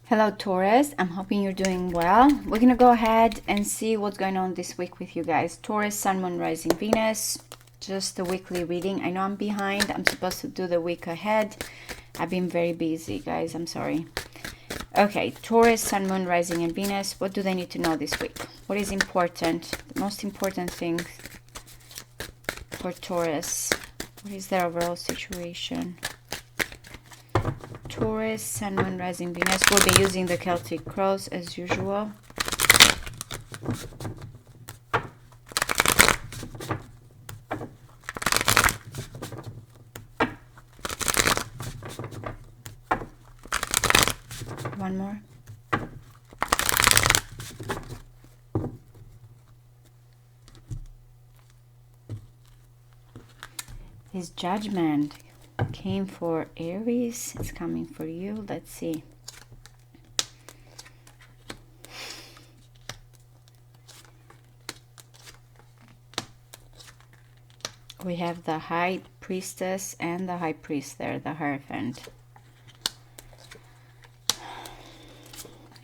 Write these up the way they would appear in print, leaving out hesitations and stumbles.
Hello Taurus, I'm hoping you're doing well. We're gonna go ahead and see what's going on this week with you guys. Taurus, Sun, Moon, Rising, Venus. Just a weekly reading. I know I'm behind. I'm supposed to do the week ahead. I've been very busy, guys. I'm sorry. Okay, Taurus, Sun, Moon, Rising, and Venus. What do they need to know this week? What is important? The most important thing for Taurus. What is their overall situation? Taurus, Sun, Moon, Rising, Venus. We'll be using the Celtic cross as usual. One more. His judgment came for Aries. It's coming for you. Let's see. We have the High Priestess and the High Priest there, the Hierophant. I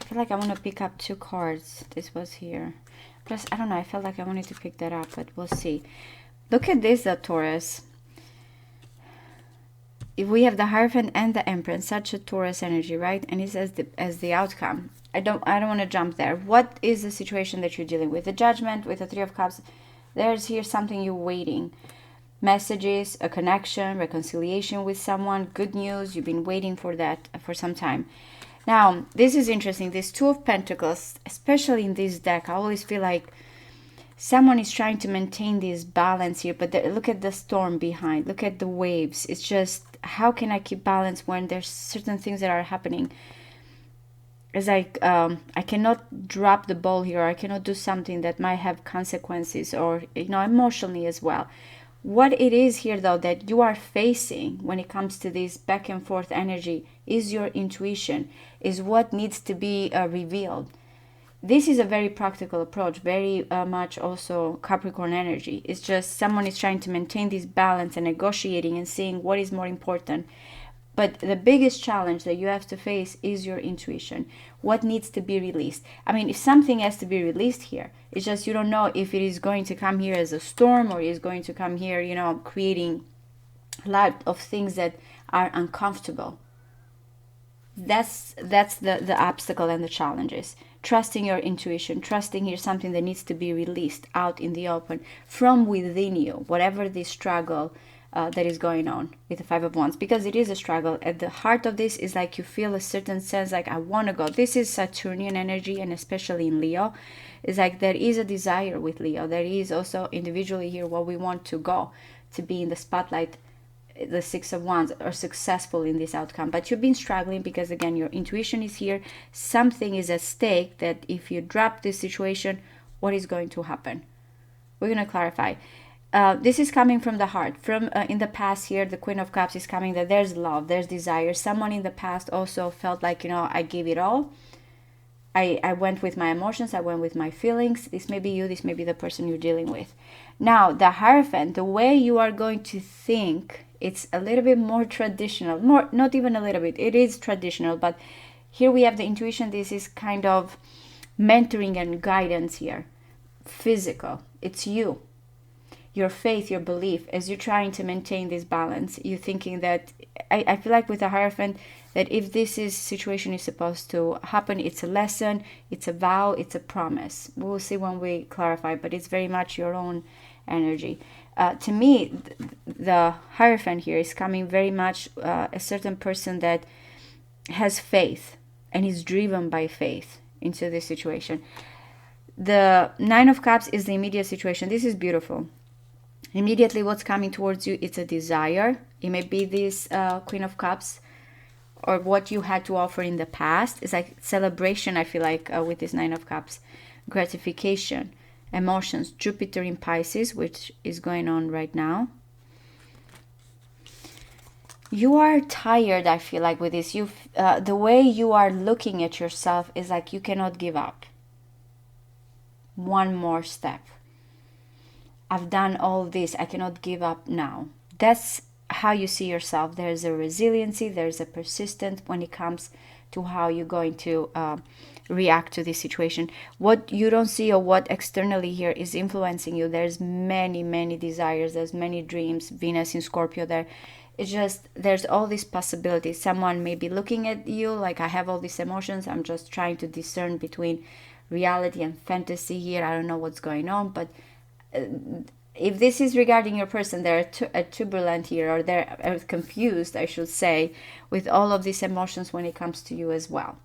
feel like I want to pick up two cards. This was here. Plus, I don't know. I felt like I wanted to pick that up, but we'll see. Look at this, Taurus. If we have the Hierophant and the Empress, such a Taurus energy, right? And it says as the outcome. I don't want to jump there. What is the situation that you're dealing with? The Judgment with the Three of Cups. There's here something you're waiting. Messages, a connection, reconciliation with someone, good news. You've been waiting for that for some time. Now, this is interesting. This Two of Pentacles, especially in this deck, I always feel like someone is trying to maintain this balance here, but look at the storm behind. Look at the waves. It's just, how can I keep balance when there's certain things that are happening? It's like, I cannot drop the ball here. I cannot do something that might have consequences or, emotionally as well. What it is here, though, that you are facing when it comes to this back and forth energy is your intuition, is what needs to be revealed. This is a very practical approach, very much also Capricorn energy. It's just someone is trying to maintain this balance and negotiating and seeing what is more important. But the biggest challenge that you have to face is your intuition. What needs to be released? I mean, if something has to be released here, it's just you don't know if it is going to come here as a storm or is going to come here, creating a lot of things that are uncomfortable. That's the obstacle and the challenges. Trusting your intuition, trusting here something that needs to be released out in the open from within you, whatever the struggle that is going on with the Five of Wands, because it is a struggle. At the heart of this is like you feel a certain sense like I want to go. This is Saturnian energy, and especially in Leo, it's like there is a desire with Leo. There is also individually here what we want to go, to be in the spotlight, the Six of Wands, are successful in this outcome. But you've been struggling because, again, your intuition is here. Something is at stake that if you drop this situation, what is going to happen? We're going to clarify. This is coming from the heart. From in the past here, the Queen of Cups is coming that there's love, there's desire. Someone in the past also felt like, I gave it all. I went with my emotions, I went with my feelings. This may be you, this may be the person you're dealing with. Now, the Hierophant, the way you are going to think, it's a little bit more traditional. Not even a little bit, it is traditional. But here we have the intuition. This is kind of mentoring and guidance here. Physical, it's you. Your faith, your belief, as you're trying to maintain this balance. You're thinking that, I feel like with the Hierophant, that if this situation is supposed to happen, it's a lesson, it's a vow, it's a promise. We'll see when we clarify, but it's very much your own energy. To me, the Hierophant here is coming very much a certain person that has faith and is driven by faith into this situation. The Nine of Cups is the immediate situation. This is beautiful. Immediately what's coming towards you, it's a desire. It may be this Queen of Cups or what you had to offer in the past. It's like celebration, I feel like, with this Nine of Cups. Gratification, emotions, Jupiter in Pisces, which is going on right now. You are tired, I feel like, with this. The way you are looking at yourself is like you cannot give up. One more step. I've done all this. I cannot give up now. That's how you see yourself. There's a resiliency. There's a persistence when it comes to how you're going to react to this situation. What you don't see or what externally here is influencing you, there's many desires, there's many dreams. Venus in Scorpio there. It's just, there's all these possibilities. Someone may be looking at you like, I have all these emotions, I'm just trying to discern between reality and fantasy here. I don't know what's going on. But if this is regarding your person, they're turbulent here, or they're confused, I should say, with all of these emotions when it comes to you as well.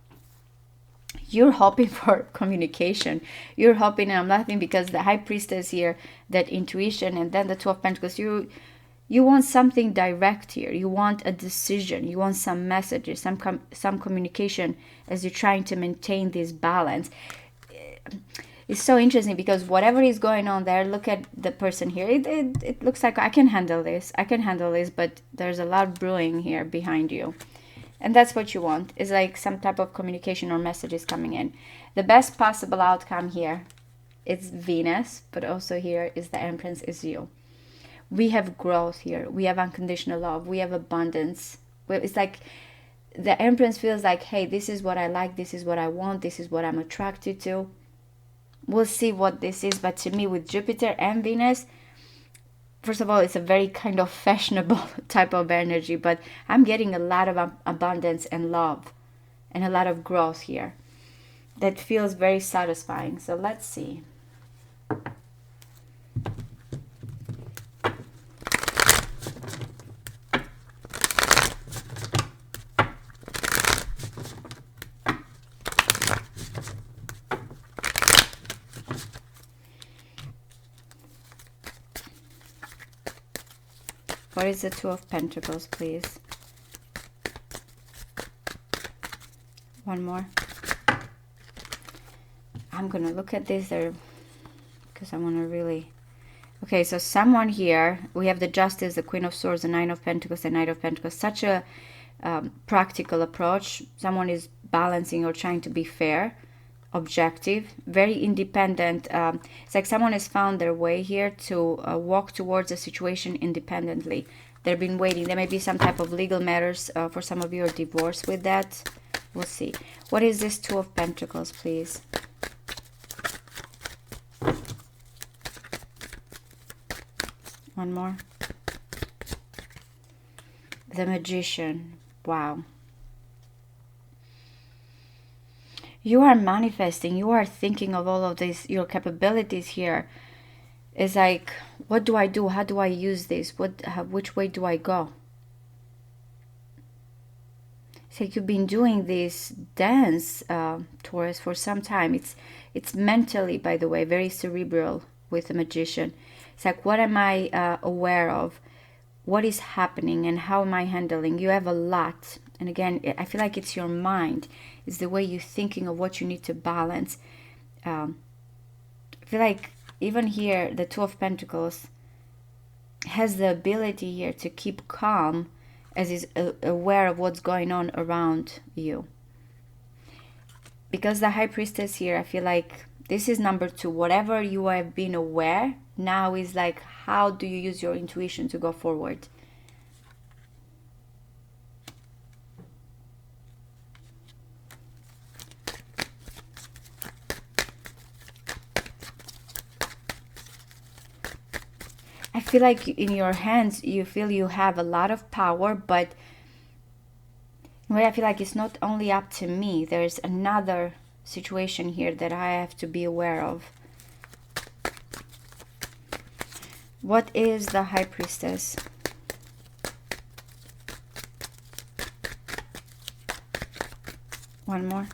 You're hoping for communication. You're hoping, and I'm laughing because the High Priestess here, that intuition, and then the Two of Pentacles, you want something direct here. You want a decision. You want some messages, some communication as you're trying to maintain this balance. It's so interesting because whatever is going on there, look at the person here. It looks like I can handle this. I can handle this, but there's a lot brewing here behind you. And that's what you want, is like some type of communication or messages coming in. The best possible outcome here is Venus, but also here is the Empress, is you. We have growth here. We have unconditional love. We have abundance. It's like the Empress feels like, hey, this is what I like. This is what I want. This is what I'm attracted to. We'll see what this is. But to me, with Jupiter and Venus, first of all, it's a very kind of fashionable type of energy. But I'm getting a lot of abundance and love and a lot of growth here. That feels very satisfying. So let's see. What is the Two of Pentacles, please? One more. I'm going to look at this there because I want to really... Okay, so someone here, we have the Justice, the Queen of Swords, the Nine of Pentacles, the Knight of Pentacles. Such a practical approach. Someone is balancing or trying to be fair, objective, very independent. It's like someone has found their way here to walk towards a situation independently. They've been waiting. There may be some type of legal matters for some of you, or divorce with that. We'll see. What is this Two of Pentacles, please? One more. The Magician. Wow. You are manifesting, you are thinking of all of this, your capabilities here. It's like, what do I do? How do I use this? Which way do I go? It's like you've been doing this dance, Taurus, for some time. It's mentally, by the way, very cerebral with the Magician. It's like, what am I aware of? What is happening and how am I handling? You have a lot. And again, I feel like it's your mind. It's the way you're thinking of what you need to balance. I feel like even here, the Two of Pentacles has the ability here to keep calm as is aware of what's going on around you. Because the High Priestess here, I feel like this is number two. Whatever you have been aware, now is like, how do you use your intuition to go forward? I feel like in your hands, you feel you have a lot of power, but in a way I feel like it's not only up to me. There's another situation here that I have to be aware of. What is the High Priestess? One more.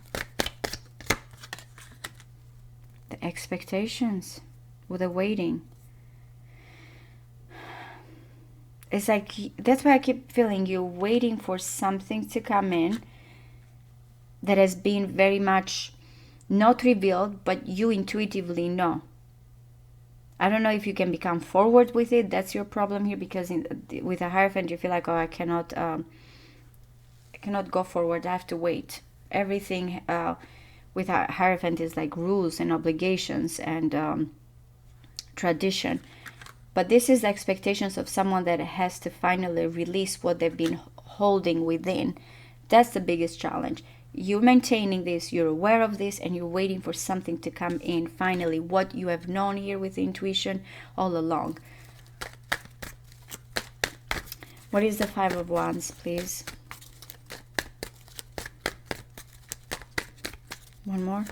The expectations with the waiting. It's like, that's why I keep feeling you waiting for something to come in that has been very much not revealed, but you intuitively know. I don't know if you can become forward with it. That's your problem here, because with a Hierophant, you feel like, oh, I cannot go forward. I have to wait. Everything with a Hierophant is like rules and obligations and tradition. But this is the expectations of someone that has to finally release what they've been holding within. That's the biggest challenge. You're maintaining this, you're aware of this, and you're waiting for something to come in finally, what you have known here with intuition all along. What is the Five of Wands, please? One more.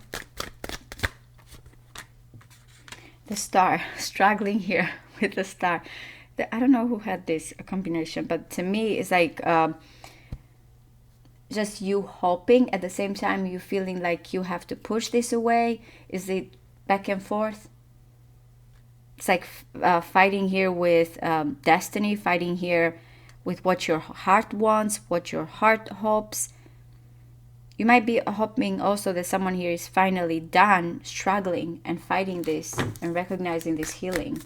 The Star, struggling here with the Star. I don't know who had this combination, but to me it's like just you hoping, at the same time you feeling like you have to push this away. Is it back and forth? It's like fighting here with destiny, fighting here with what your heart wants, what your heart hopes. You might be hoping also that someone here is finally done struggling and fighting this and recognizing this healing.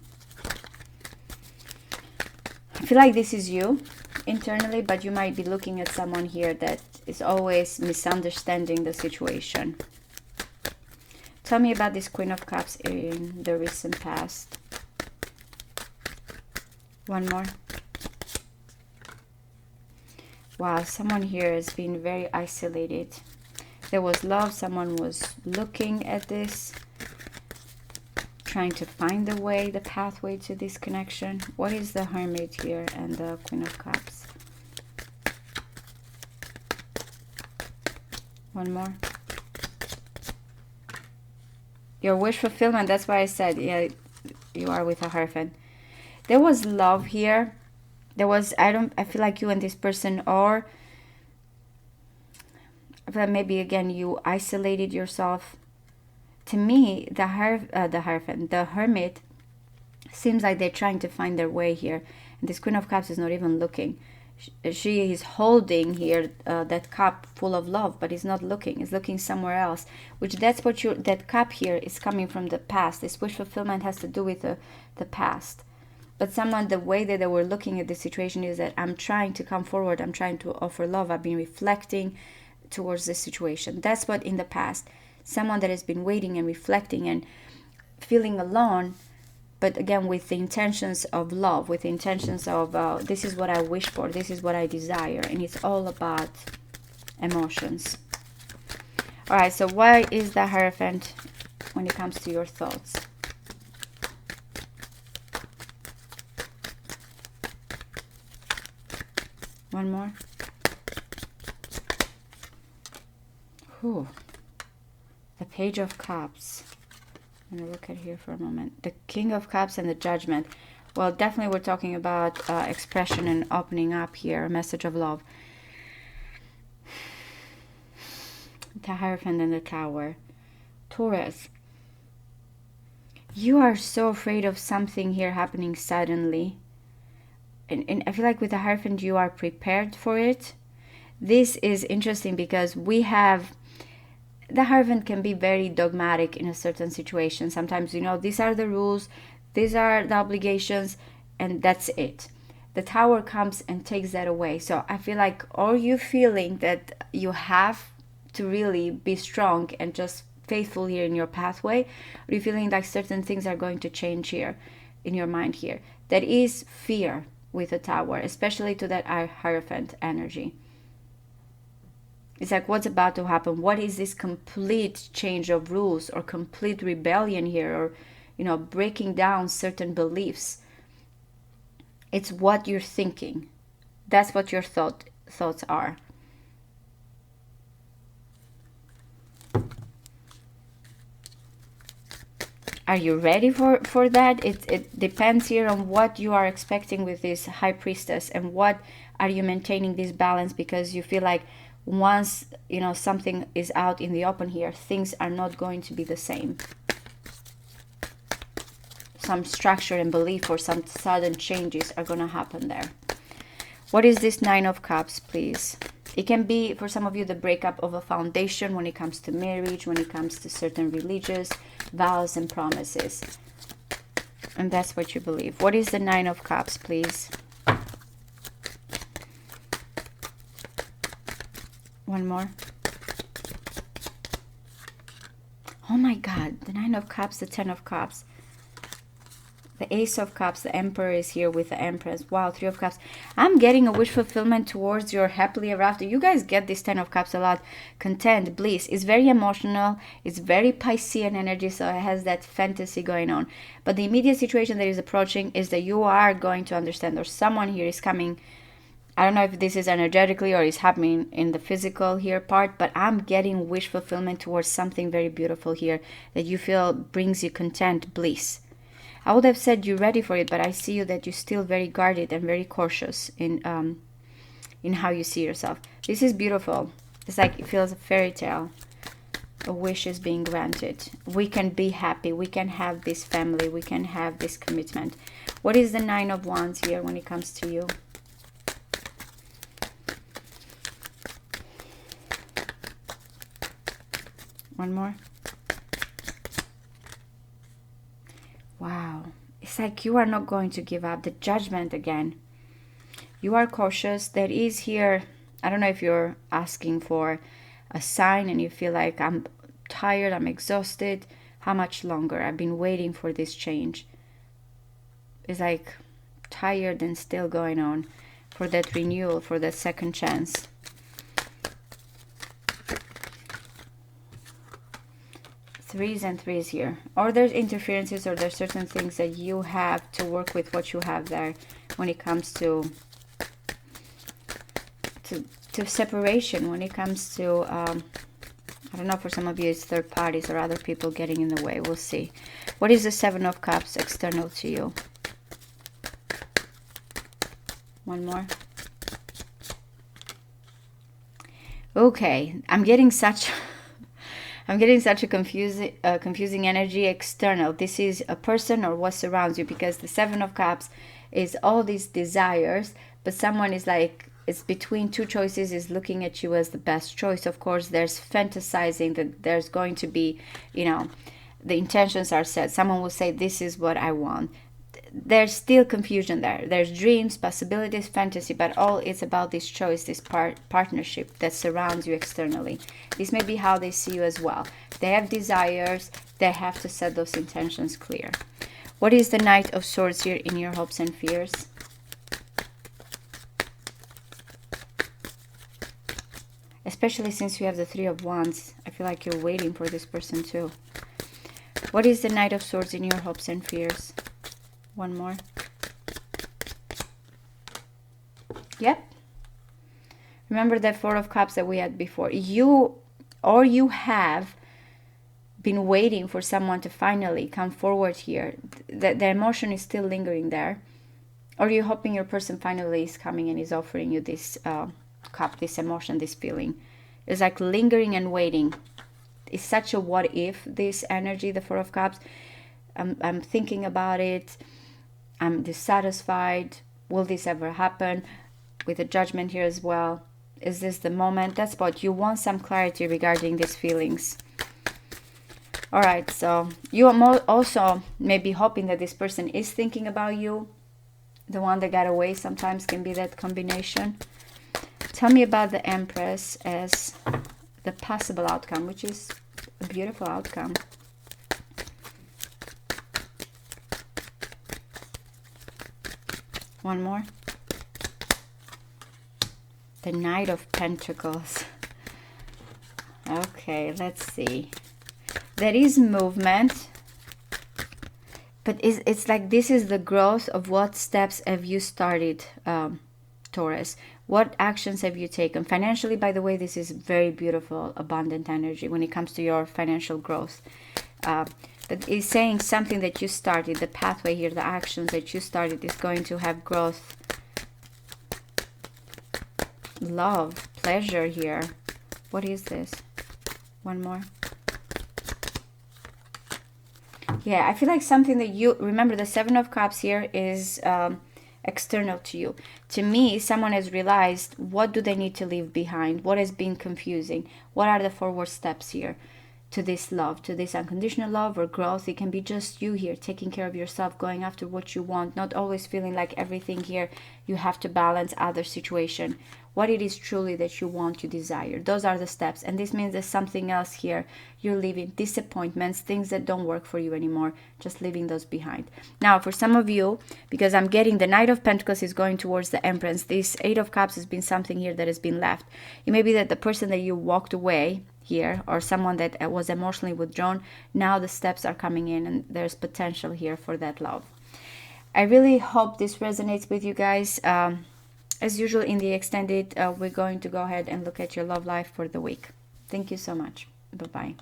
I feel like this is you internally, but you might be looking at someone here that is always misunderstanding the situation. Tell me about this Queen of Cups in the recent past. One more. Wow, someone here has been very isolated. There was love, someone was looking at this, trying to find the way, the pathway to this connection. What is the Hermit here and the Queen of Cups? One more. Your wish fulfillment, that's why I said, yeah, you are with a Hierophant. There was love here. There was, I feel like you and this person, or maybe again you isolated yourself. To me, the Hierophant, the Hermit, seems like they're trying to find their way here. And this Queen of Cups is not even looking. She is holding here that cup full of love, but is not looking. Is looking somewhere else. Which that's what that cup here is coming from the past. This wish fulfillment has to do with the past. But someone, the way that they were looking at the situation is that I'm trying to come forward. I'm trying to offer love. I've been reflecting towards this situation. That's what in the past. Someone that has been waiting and reflecting and feeling alone, but again with the intentions of love, with the intentions of this is what I wish for, this is what I desire, and it's all about emotions. All right, so why is the Hierophant when it comes to your thoughts? One more. Whew. The Page of Cups. I'm going to look at here for a moment. The King of Cups and the Judgment. Well, definitely we're talking about expression and opening up here. A message of love. The Hierophant and the Tower. Taurus. You are so afraid of something here happening suddenly. And I feel like with the Hierophant you are prepared for it. This is interesting because we have... The Hierophant can be very dogmatic in a certain situation. Sometimes, you know, these are the rules, these are the obligations, and that's it. The Tower comes and takes that away. So I feel like, are you feeling that you have to really be strong and just faithful here in your pathway? Are you feeling like certain things are going to change here in your mind here? That is fear with the Tower, especially to that Hierophant energy. It's like, what's about to happen? What is this complete change of rules or complete rebellion here, or, you know, breaking down certain beliefs? It's what you're thinking. That's what your thoughts are. Are you ready for that? It depends here on what you are expecting with this High Priestess, and what are you maintaining this balance, because you feel like once, you know, something is out in the open here, things are not going to be the same. Some structure and belief or some sudden changes are going to happen there. What is this Nine of Cups, please? It can be, for some of you, the breakup of a foundation when it comes to marriage, when it comes to certain religious vows and promises. And that's what you believe. What is the Nine of Cups, please? One more. Oh my God, the Nine of Cups, the Ten of Cups. The Ace of Cups, the Emperor is here with the Empress. Wow, Three of Cups. I'm getting a wish fulfillment towards your happily ever after. You guys get this Ten of Cups a lot. Content, bliss. It's very emotional. It's very Piscean energy, so it has that fantasy going on. But the immediate situation that is approaching is that you are going to understand, or someone here is coming. I don't know if this is energetically or is happening in the physical here part, but I'm getting wish fulfillment towards something very beautiful here that you feel brings you content, bliss. I would have said you're ready for it, but I see you that you're still very guarded and very cautious in how you see yourself. This is beautiful. It's like it feels a fairy tale. A wish is being granted. We can be happy. We can have this family. We can have this commitment. What is the Nine of Wands here when it comes to you? One more. Wow. It's like you are not going to give up. The Judgment again. You are cautious. There is here, I don't know if you're asking for a sign and you feel like I'm tired, I'm exhausted. How much longer? I've been waiting for this change. It's like tired and still going on for that renewal, for that second chance. Threes and threes here. Or there's interferences, or there's certain things that you have to work with what you have there when it comes to separation, when it comes to I don't know, for some of you it's third parties or other people getting in the way. We'll see. What is the Seven of Cups external to you? One more. Okay, I'm getting such a confusing energy external. This is a person or what surrounds you, because the Seven of Cups is all these desires, but someone is like, it's between two choices, is looking at you as the best choice. Of course, there's fantasizing that there's going to be, you know, the intentions are set. Someone will say, this is what I want. There's still confusion there. There's dreams, possibilities, fantasy, but all it's about this choice, this partnership that surrounds you externally. This may be how they see you as well. They have desires. They have to set those intentions clear. What is the Knight of Swords here in your hopes and fears? Especially since you have the Three of Wands. I feel like you're waiting for this person too. What is the Knight of Swords in your hopes and fears? One more. Yep. Remember that Four of Cups that we had before. You have been waiting for someone to finally come forward here. The emotion is still lingering there. Or you're hoping your person finally is coming and is offering you this cup, this emotion, this feeling. It's like lingering and waiting. It's such a what if, this energy, the Four of Cups. I'm thinking about it. I'm dissatisfied. Will this ever happen? With the Judgment here as well. Is this the moment? That's what you want, some clarity regarding these feelings. All right, so you are also maybe hoping that this person is thinking about you. The one that got away sometimes can be that combination. Tell me about the Empress as the possible outcome, which is a beautiful outcome. One more. The Knight of Pentacles. Okay, let's see. There is movement, but it's like this is the growth of what steps have you started, Taurus. What actions have you taken? Financially, by the way, this is very beautiful, abundant energy when it comes to your financial growth. But it's saying something that you started, the pathway here, the actions that you started is going to have growth. Love, pleasure here. What is this? One more. Yeah, I feel like something that you remember, the Seven of Cups here is external to you. To me, someone has realized what do they need to leave behind, what has been confusing, what are the forward steps here. to this love, to this unconditional love or growth. It can be just you here taking care of yourself, going after what you want, not always feeling like everything here you have to balance other situation. What it is truly that you want, you desire. Those are the steps. And this means there's something else here. You're leaving disappointments, things that don't work for you anymore, just leaving those behind. Now, for some of you, because I'm getting the Knight of Pentacles is going towards the Empress, this Eight of Cups has been something here that has been left. It may be that the person that you walked away here, or someone that was emotionally withdrawn, now the steps are coming in and there's potential here for that love. I really hope this resonates with you guys. As usual in the extended, we're going to go ahead and look at your love life for the week. Thank you so much. Bye-bye.